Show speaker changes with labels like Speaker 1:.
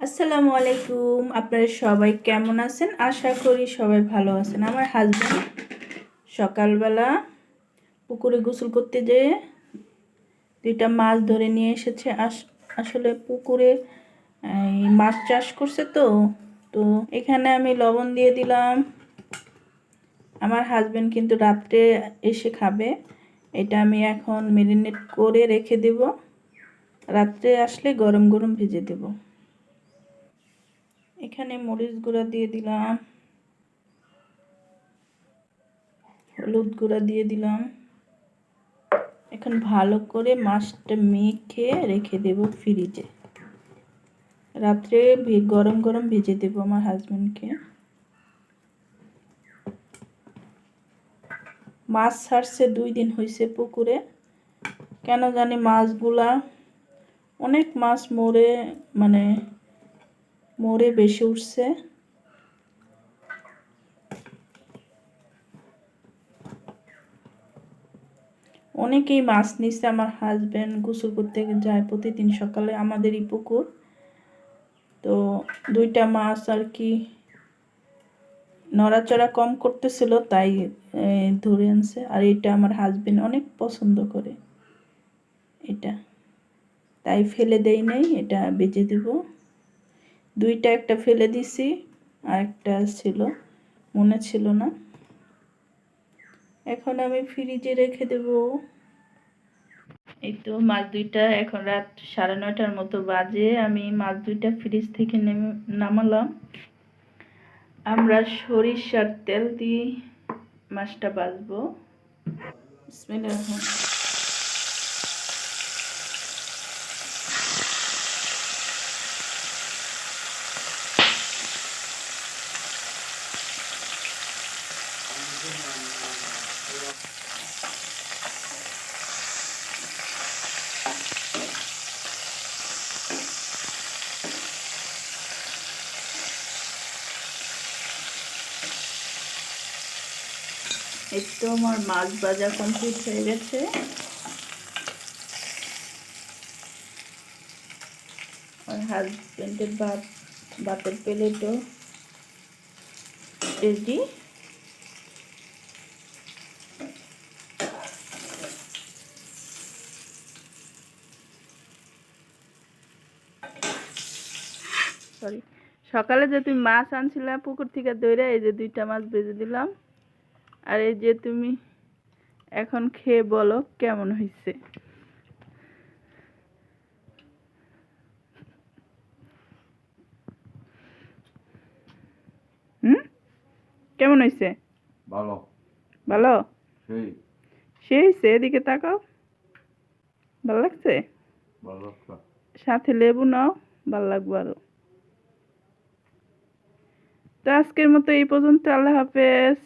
Speaker 1: আসসালামু আলাইকুম। আপনারা সবাই কেমন আছেন? আশা করি সবাই ভালো আছেন। আমার হাজব্যান্ড সকালবেলা পুকুরে গোসল করতে যেয়ে দুইটা মাছ ধরে নিয়ে এসেছে। আসলে পুকুরে মাছ চাষ করছে তো তো এখানে আমি লবণ দিয়ে দিলাম। আমার হাজব্যান্ড কিন্তু রাত্রে এসে খাবে। এটা আমি এখন ম্যারিনেট করে রেখে দেব, রাত্রে আসলে গরম গরম ভেজে দেব। এখানে মরিচ গুঁড়া দিয়ে দিলাম, হলুদ গুঁড়া দিয়ে দিলাম। এখন ভালো করে মাছটা মেখে রেখে দেব ফ্রিজে। রাত্রে গরম গরম ভেজে দেব আমার হাজবেন্ডকে। মাছ ছাড়ছে 2 দিন হয়েছে পুকুরে। কেন জানি মাছগুলা অনেক মাছ মরে বেশি উঠছে। অনেকেই মাছ নিচ্ছে। আমার হাজবেন্ড গোসল করতে যায় প্রতিদিন সকালে আমাদেরই পুকুর, তো 2টা মাছ আর কি নড়াচড়া কম করতেছিল, তাই ধরে আনছে। আর এটা আমার হাজবেন্ড অনেক পছন্দ করে এটা, তাই ফেলে দেই নাই, এটা বেচে দেব। 2টা, একটা ফেলে দিছি আর একটা ছিল, মনে ছিল না। এখন আমি ফ্রিজে রেখে দেব। এই তো মাছ 2টা, এখন রাত 9:30টার মতো বাজে। আমি মাছ 2টা ফ্রিজ থেকে নামালাম। আমরা সরিষার তেল দিয়ে মাছটা ভাজবো। বিসমিল্লাহ। এই তো আমার মাছ ভাজা কমপ্লিট হয়ে গেছে। আর হাজবেন্ডের ভাতের প্লেটও রেডি। সরি, সকালে যে তুমি মাছ আনছিলা পুকুর থেকে ধরে, এই যে 2টা মাছ ভেজে দিলাম। আর এই যে তুমি এখন খেয়ে বলো কেমন হয়েছে। কেমন হয়েছে?
Speaker 2: ভালো।
Speaker 1: ভালো?
Speaker 2: সেই
Speaker 1: সে হয়েছে? এদিকে তাকাও, ভালো লাগছে?
Speaker 2: ভালো।
Speaker 1: সাথে লেবু নাও, ভালো লাগবে আরো। তো আজকের মতো এই পর্যন্ত। আল্লাহ হাফেজ।